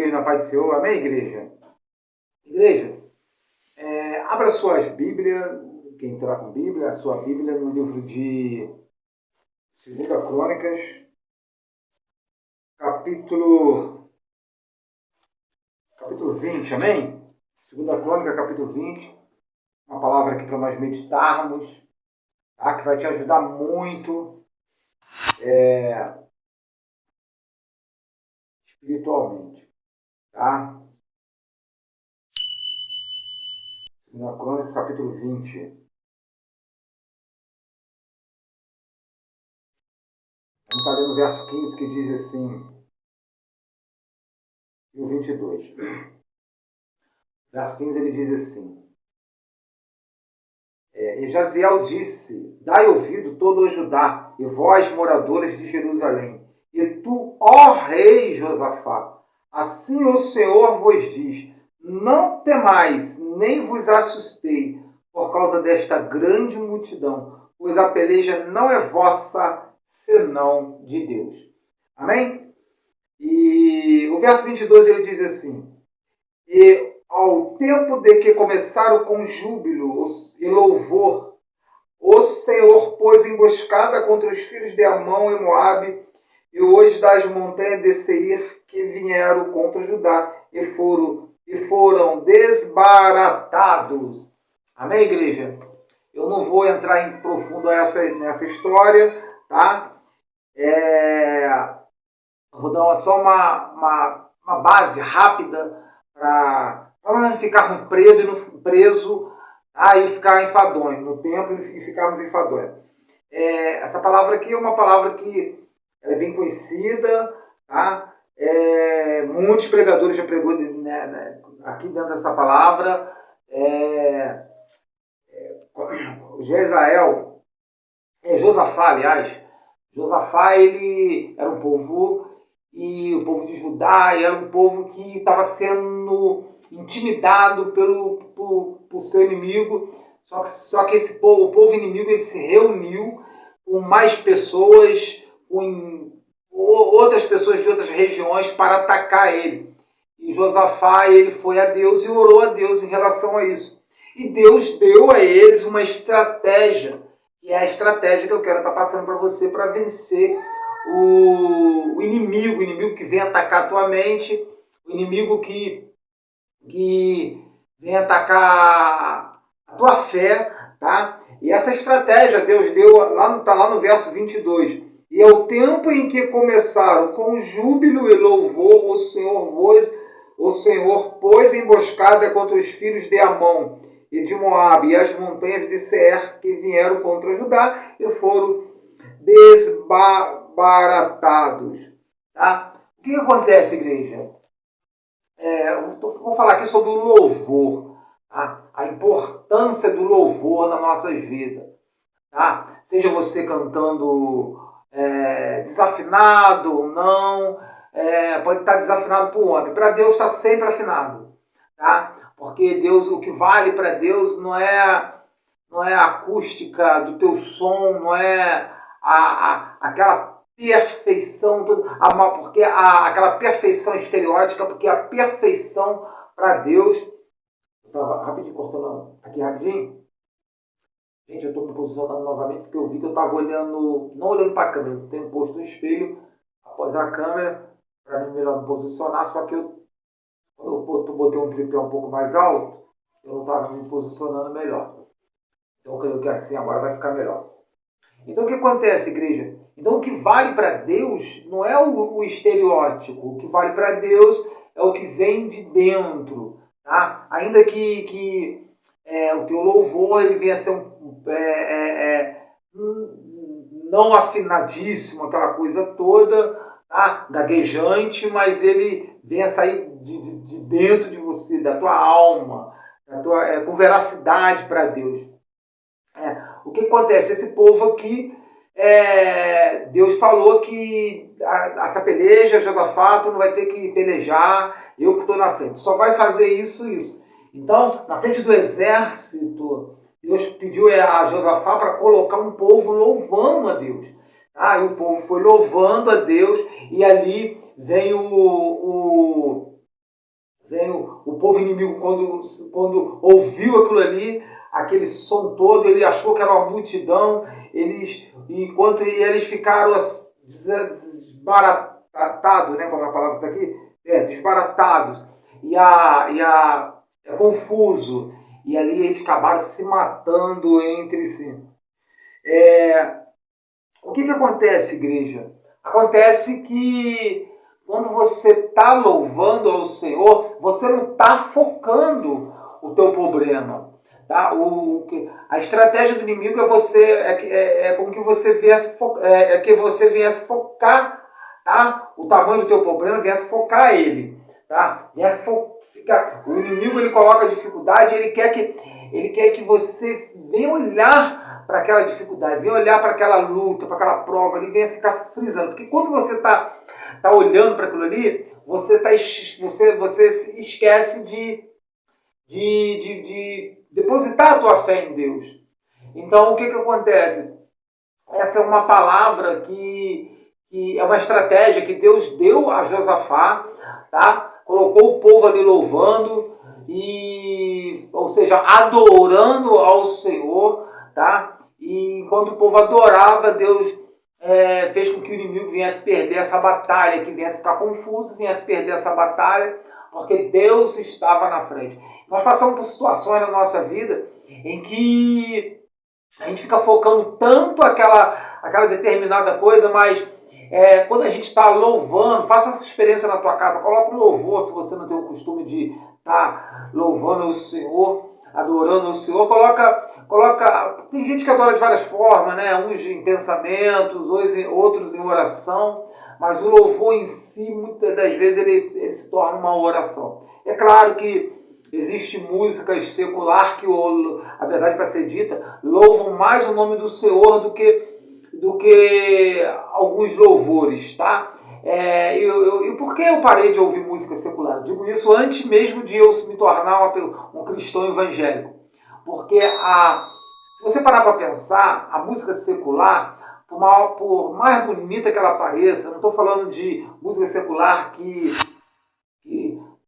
igreja, na paz do Senhor. Amém, igreja? Igreja, abra suas Bíblias, quem entrar com Bíblia, a sua Bíblia no livro de 2 Crônicas, capítulo 20, amém? 2 Crônica, capítulo 20, uma palavra aqui para nós meditarmos, tá? Que vai te ajudar muito espiritualmente, tá? 2 Crônica, capítulo 20. Vamos estar lendo o verso 15 que diz assim, e o 22. Verso 15 ele diz assim, e Jaziel disse, dai ouvido todo o Judá, e vós, moradores de Jerusalém, e tu, ó rei Josafá, assim o Senhor vos diz, não temais, nem vos assustei, por causa desta grande multidão, pois a peleja não é vossa, senão de Deus. Amém? E o verso 22 ele diz assim, e ao tempo de que começaram com júbilo e louvor, o Senhor pôs emboscada contra os filhos de Amon e Moabe, e hoje das montanhas de Seir que vieram contra Judá, e foram desbaratados. Amém, igreja? Eu não vou entrar em profundo nessa história, tá? Vou dar só uma base rápida para não ficarmos preso e ficar enfadonho no tempo e ficarmos enfadonhos. Essa palavra aqui é uma palavra que é bem conhecida, tá? Muitos pregadores já pregou aqui dentro dessa palavra. Josafá, aliás, Josafá ele era um povo, e o povo de Judá era um povo que estava sendo intimidado por seu inimigo, só que esse povo, o povo inimigo, ele se reuniu com mais pessoas, com outras pessoas de outras regiões para atacar ele. E Josafá ele foi a Deus e orou a Deus em relação a isso. E Deus deu a eles uma estratégia, que é a estratégia que eu quero estar passando para você para vencer o inimigo que vem atacar a tua mente, o inimigo que vem atacar a tua fé, tá? E essa estratégia Deus deu, está lá no verso 22. E ao tempo em que começaram com júbilo e louvor, o Senhor pôs emboscada contra os filhos de Amon e de Moabe e as montanhas de Seir que vieram contra Judá e foram desbaratados. Tá? O que acontece, igreja? Vou falar aqui sobre o louvor, tá? A importância do louvor nas nossas vidas. Tá? Seja você cantando desafinado ou não, pode estar desafinado para o homem. Para Deus está sempre afinado. Tá? Porque Deus, o que vale para Deus não é a acústica do teu som, não é aquela perfeição, porque aquela perfeição estereótica, porque a perfeição para Deus... Eu estava rapidinho cortando aqui rapidinho. Gente, eu estou me posicionando novamente porque eu vi que eu estava olhando, não olhando para a câmera, eu tenho posto um espelho após a câmera para mim melhor me posicionar, só que eu botei um tripé um pouco mais alto, eu não estava me posicionando melhor. Então eu creio que assim agora vai ficar melhor. Então o que acontece, igreja? Então o que vale para Deus não é o estereótipo, o que vale para Deus é o que vem de dentro. Tá? Ainda que o teu louvor ele venha a ser não afinadíssimo, aquela coisa toda, tá? Gaguejante, mas ele venha a sair de dentro de você, da tua alma, com veracidade para Deus. O que acontece? Esse povo aqui, Deus falou que essa peleja, Josafá, tu não vai ter que pelejar, eu que estou na frente. Só vai fazer isso. Então, na frente do exército, Deus pediu a Josafá para colocar um povo louvando a Deus. E o povo foi louvando a Deus, e ali vem o O povo inimigo, quando ouviu aquilo ali, aquele som todo, ele achou que era uma multidão, enquanto eles ficaram desbaratados, né, como a palavra está aqui, desbaratados, é confuso, e ali eles acabaram se matando entre si. O que acontece, igreja? Acontece que quando você está louvando ao Senhor, você não está focando o teu problema. Tá? A estratégia do inimigo é como que você viesse focar, tá? O tamanho do teu problema, viesse focar ele. Tá? O inimigo, ele coloca dificuldade, ele quer que você venha olhar para aquela dificuldade, venha olhar para aquela luta, para aquela prova, ele venha ficar frisando. Porque quando você está olhando para aquilo ali, você esquece de depositar a tua fé em Deus. Então, o que acontece? Essa é uma palavra que é uma estratégia que Deus deu a Josafá, tá? Colocou o povo ali louvando, ou seja, adorando ao Senhor, tá? E enquanto o povo adorava, Deus fez com que o inimigo viesse perder essa batalha, que viesse ficar confuso, viesse perder essa batalha, porque Deus estava na frente. Nós passamos por situações na nossa vida em que a gente fica focando tanto aquela determinada coisa, mas quando a gente está louvando, faça essa experiência na tua casa, coloca um louvor, se você não tem o costume de estar louvando o Senhor, adorando o Senhor, coloca, tem gente que adora de várias formas, né? Uns em pensamentos, outros em oração, mas o louvor em si, muitas das vezes, ele se torna uma oração. É claro que existem músicas seculares que, a verdade para ser dita, louvam mais o nome do Senhor do que alguns louvores, tá? E por que eu parei de ouvir música secular? Eu digo isso antes mesmo de eu me tornar um cristão evangélico. Porque se você parar para pensar, a música secular, por mais bonita que ela pareça, eu não estou falando de música secular que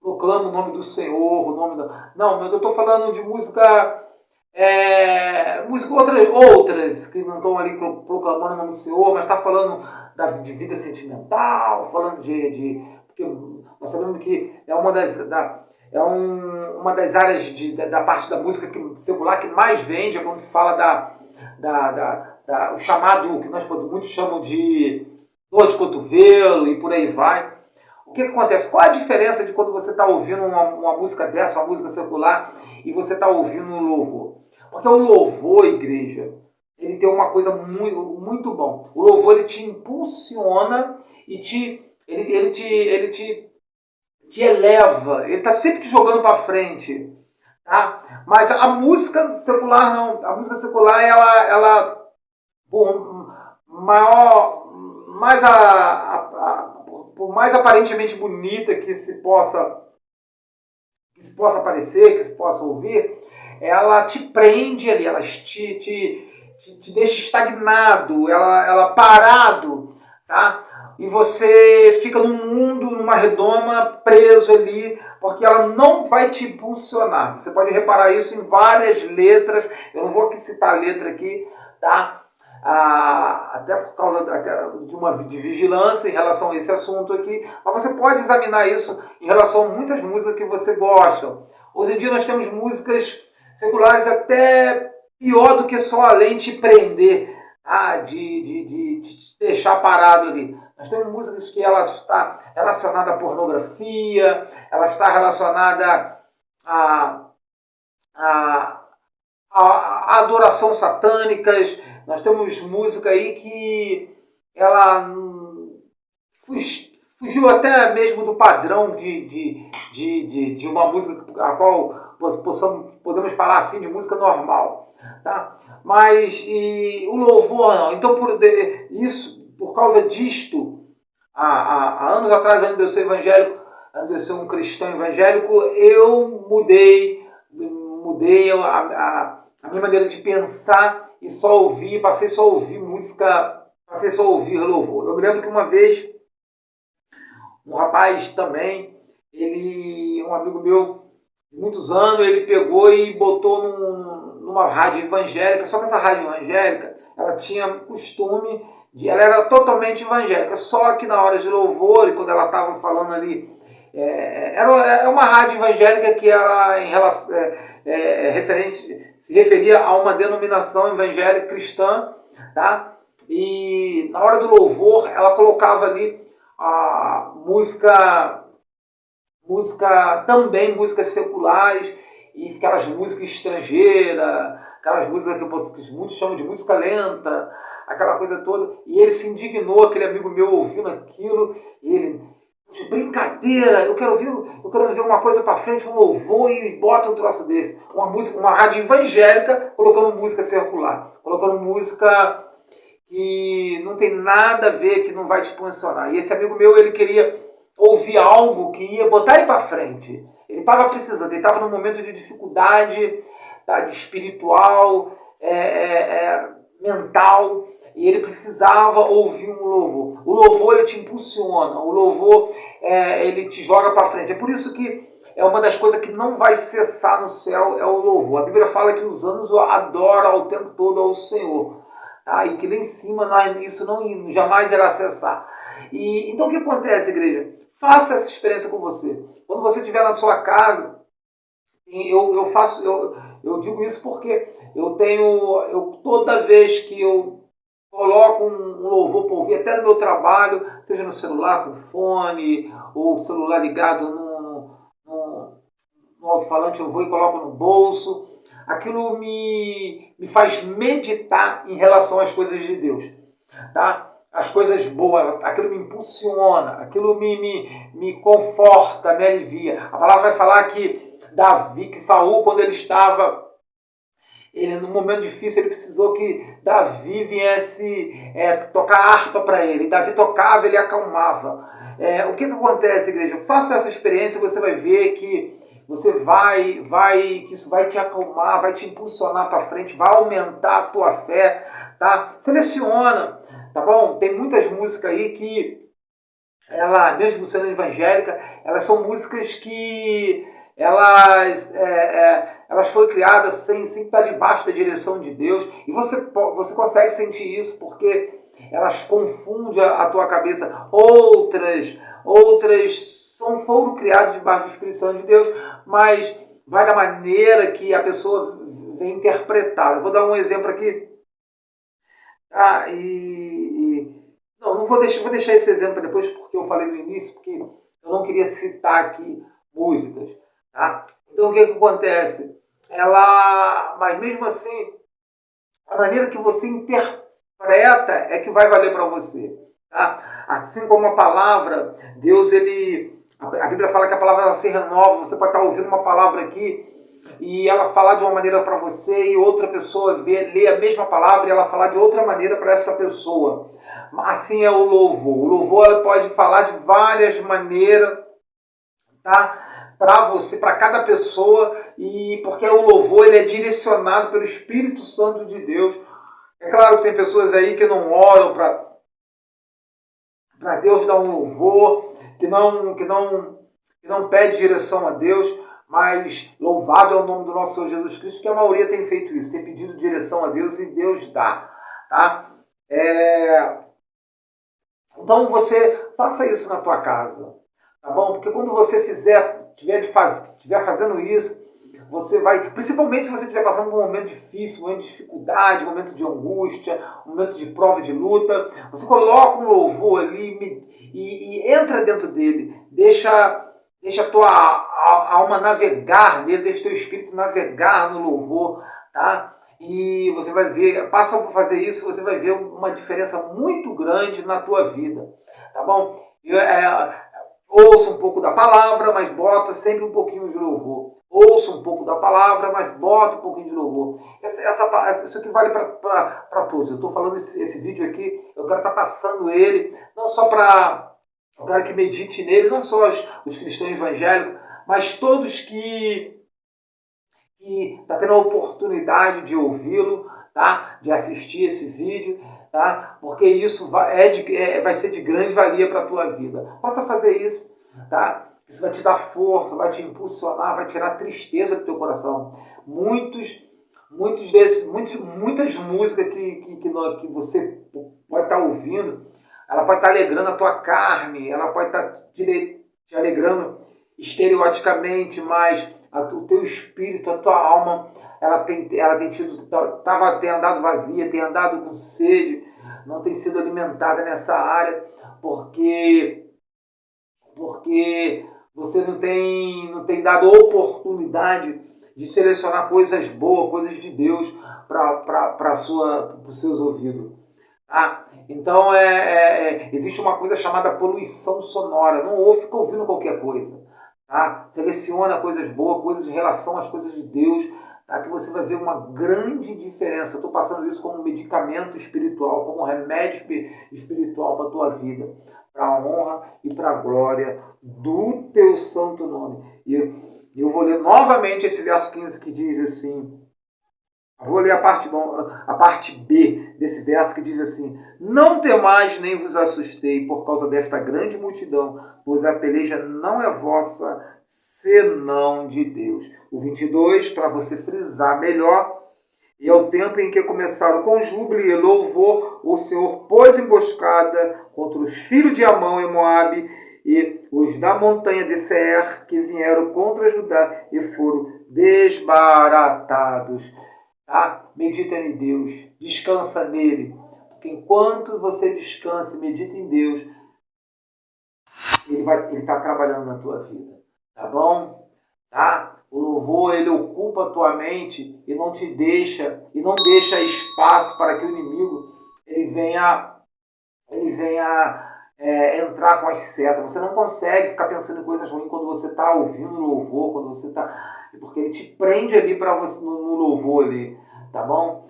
proclama o nome do Senhor, não, mas eu estou falando de música outras que não estão ali proclamando o nome do Senhor, mas está falando de vida sentimental, falando porque nós sabemos que é uma das áreas da parte da música secular que mais vende, é quando se fala o chamado, que muitos chamam de dor de cotovelo e por aí vai. O que acontece? Qual a diferença de quando você está ouvindo uma música dessa, uma música secular, e você está ouvindo um louvor? Porque o louvor, igreja, ele tem uma coisa muito, muito bom. O louvor, ele te impulsiona e ele te eleva. Ele está sempre te jogando para frente. Tá? Mas a música secular não. A música secular, ela por mais aparentemente bonita que se possa parecer, que se possa ouvir, ela te prende ali, ela te deixa estagnado, ela parado, tá? E você fica num mundo, numa redoma, preso ali, porque ela não vai te impulsionar. Você pode reparar isso em várias letras, eu não vou citar a letra aqui, tá? Até por causa de vigilância em relação a esse assunto aqui, mas você pode examinar isso em relação a muitas músicas que você gosta. Hoje em dia nós temos músicas seculares até pior do que só a lei te prender, de te deixar parado ali. Nós temos músicas que ela está relacionada à pornografia, ela está relacionada a adoração satânicas. Nós temos música aí que ela fugiu até mesmo do padrão de uma música a qual podemos falar assim de música normal, tá? Mas o louvor não. Então por causa disto, há anos atrás, antes de eu ser evangélico, antes de eu ser um cristão evangélico, eu mudei a minha maneira de pensar e passei só a ouvir música, passei só a ouvir louvor. Eu me lembro que uma vez, um rapaz também, um amigo meu, de muitos anos, ele pegou e botou numa rádio evangélica, só que essa rádio evangélica, ela tinha costume ela era totalmente evangélica, só que na hora de louvor, e quando ela estava falando ali, era uma rádio evangélica que ela em relação, se referia a uma denominação evangélica cristã, tá? E na hora do louvor, ela colocava ali a também músicas seculares, e aquelas músicas estrangeiras, aquelas músicas que muitos chamam de música lenta, aquela coisa toda. E ele se indignou, aquele amigo meu ouvindo aquilo, e ele, de brincadeira, eu quero ver uma coisa para frente, um louvor, e bota um troço desse. Uma rádio evangélica colocando música secular, colocando música que não tem nada a ver, que não vai te funcionar. E esse amigo meu, ele queria ouvir algo que ia botar ele para frente. Ele estava precisando, ele estava num momento de dificuldade, tá, de espiritual, mental, e ele precisava ouvir um louvor. O louvor, ele te impulsiona, o louvor, ele te joga para frente. É por isso que é uma das coisas que não vai cessar no céu, é o louvor. A Bíblia fala que os anjos adoram o tempo todo ao Senhor, tá? E que lá em cima isso não jamais irá cessar. E então o que acontece, igreja? Faça essa experiência com você. Quando você estiver na sua casa, eu digo isso porque toda vez que eu coloco um louvor para ouvir, até no meu trabalho, seja no celular com fone, ou celular ligado no alto-falante, eu vou e coloco no bolso, aquilo me faz meditar em relação às coisas de Deus, tá? As coisas boas, aquilo me impulsiona, aquilo me conforta, me alivia. A palavra vai falar que Saul, quando ele estava num momento difícil, ele precisou que Davi viesse tocar harpa para ele. E Davi tocava, ele acalmava. O que acontece, igreja? Faça essa experiência, você vai ver que você que isso vai te acalmar, vai te impulsionar para frente, vai aumentar a tua fé, tá? Seleciona, tá bom? Tem muitas músicas aí que, mesmo sendo evangélica, elas são músicas que elas foram criadas sem estar debaixo da direção de Deus, e você consegue sentir isso porque elas confundem a tua cabeça. Outras foram criadas debaixo do Espírito Santo de Deus, mas vai da maneira que a pessoa vem interpretar. Eu vou dar um exemplo aqui. Não vou deixar esse exemplo para depois, porque eu falei no início, porque eu não queria citar aqui músicas. Tá? Então o que acontece? Mas mesmo assim, a maneira que você interpreta é que vai valer para você. Tá? Assim como a palavra, a Bíblia fala que a palavra ela se renova. Você pode estar ouvindo uma palavra aqui e ela falar de uma maneira para você, e outra pessoa lê a mesma palavra e ela falar de outra maneira para esta pessoa. Assim é o louvor. O louvor ela pode falar de várias maneiras, tá? Para você, para cada pessoa, e porque o louvor ele é direcionado pelo Espírito Santo de Deus. É claro que tem pessoas aí que não oram para Deus dar um louvor, que não pede direção a Deus, mas louvado é o nome do nosso Senhor Jesus Cristo, que a maioria tem feito isso, tem pedido direção a Deus e Deus dá, tá? Então você faça isso na tua casa, tá bom? Porque quando você estiver fazendo isso, você vai, principalmente se você estiver passando por um momento difícil, um momento de dificuldade, um momento de angústia, um momento de prova, de luta, você coloca um louvor ali e entra dentro dele, deixa a tua alma navegar nele, deixa o teu espírito navegar no louvor, tá? E você vai ver, passa por fazer isso, você vai ver uma diferença muito grande na tua vida, tá bom? Ouça um pouco da palavra, mas bota sempre um pouquinho de louvor. Ouça um pouco da palavra, mas bota um pouquinho de louvor. Isso aqui vale para todos. Eu estou falando esse vídeo aqui, eu quero estar passando ele, não só para... Eu quero que medite nele, não só os cristãos evangélicos, mas todos que estão tendo a oportunidade de ouvi-lo, tá? De assistir esse vídeo, tá? Porque isso vai ser de grande valia para a tua vida. Possa fazer isso, tá? Isso vai te dar força, vai te impulsionar, vai tirar a tristeza do teu coração. Muitas músicas que você pode estar ouvindo, ela pode estar alegrando a tua carne, ela pode estar te alegrando estereoticamente, mas o teu espírito, a tua alma, tem andado vazia, tem andado com sede, não tem sido alimentada nessa área, porque você não tem dado oportunidade de selecionar coisas boas, coisas de Deus para os seus ouvidos. Então, existe uma coisa chamada poluição sonora. Não fica ouvindo qualquer coisa. Tá? Seleciona coisas boas, coisas em relação às coisas de Deus, tá? Que você vai ver uma grande diferença. Eu estou passando isso como um medicamento espiritual, como um remédio espiritual para a tua vida, para a honra e para a glória do teu santo nome. E eu vou ler novamente esse verso 15 que diz assim. Vou ler a parte B desse verso que diz assim: Não temais nem vos assustei por causa desta grande multidão, pois a peleja não é vossa, senão de Deus. O 22, para você frisar melhor, e ao tempo em que começaram com júbilo e louvor, o Senhor pôs emboscada contra os filhos de Amão e Moabe e os da montanha de Seir, que vieram contra Judá e foram desbaratados. Tá? Medita em Deus, descansa nele, porque enquanto você descansa e medita em Deus, ele está trabalhando na tua vida, tá bom? Tá? O louvor, ele ocupa a tua mente e não deixa espaço para que o inimigo ele venha entrar com as setas. Você não consegue ficar pensando em coisas ruins quando você está ouvindo louvor, quando você está, porque ele te prende ali para você no louvor ali, tá bom?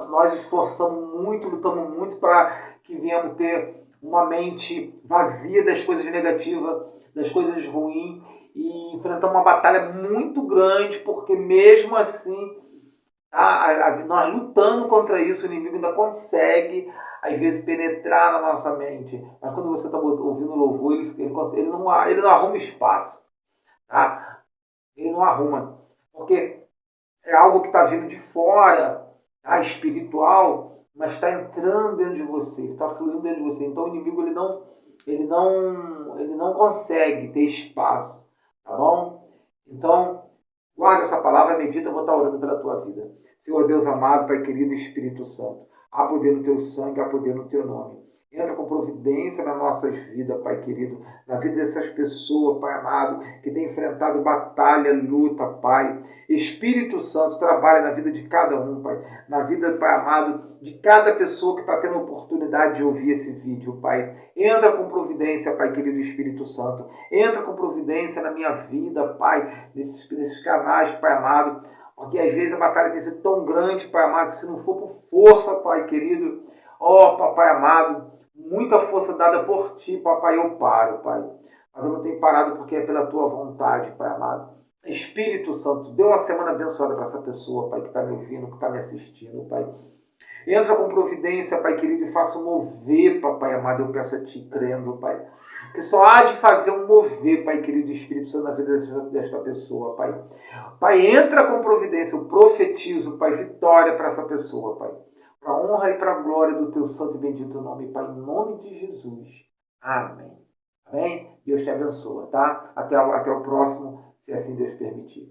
Nós esforçamos muito, lutamos muito para que venhamos ter uma mente vazia das coisas negativas, das coisas ruins, e enfrentamos uma batalha muito grande, porque mesmo assim, nós lutando contra isso, o inimigo ainda consegue às vezes penetrar na nossa mente. Mas quando você está ouvindo louvor, ele não arruma espaço. Tá? Ele não arruma. Porque é algo que está vindo de fora, tá? Espiritual, mas está entrando dentro de você, está fluindo dentro de você. Então o inimigo ele não consegue ter espaço. Tá bom? Então, guarda essa palavra, medita, eu vou estar orando pela tua vida. Senhor Deus amado, Pai querido, Espírito Santo, há poder no teu sangue, há poder no teu nome. Entra com providência nas nossas vidas, Pai querido, na vida dessas pessoas, Pai amado, que tem enfrentado batalha, luta, Pai. Espírito Santo, trabalha na vida de cada um, Pai. Na vida, Pai amado, de cada pessoa que está tendo a oportunidade de ouvir esse vídeo, Pai. Entra com providência, Pai querido, Espírito Santo. Entra com providência na minha vida, Pai, nesses canais, Pai amado. Porque às vezes a batalha tem sido tão grande, Pai amado, se não for por força, Pai querido, Papai amado, muita força dada por Ti, Papai, eu paro, Pai. Mas eu não tenho parado porque é pela Tua vontade, Pai amado. Espírito Santo, dê uma semana abençoada para essa pessoa, Pai, que está me ouvindo, que está me assistindo, Pai. Entra com providência, Pai querido, e faça um mover, Papai amado, eu peço a Ti, crendo, Pai. Que só há de fazer um mover, Pai querido, Espírito Santo, na vida desta pessoa, Pai. Pai, entra com providência, eu profetizo, Pai, vitória para essa pessoa, Pai. Para a honra e para a glória do Teu santo e bendito nome, Pai, em nome de Jesus. Amém. Amém? Deus te abençoa, tá? Até o próximo, se assim Deus permitir.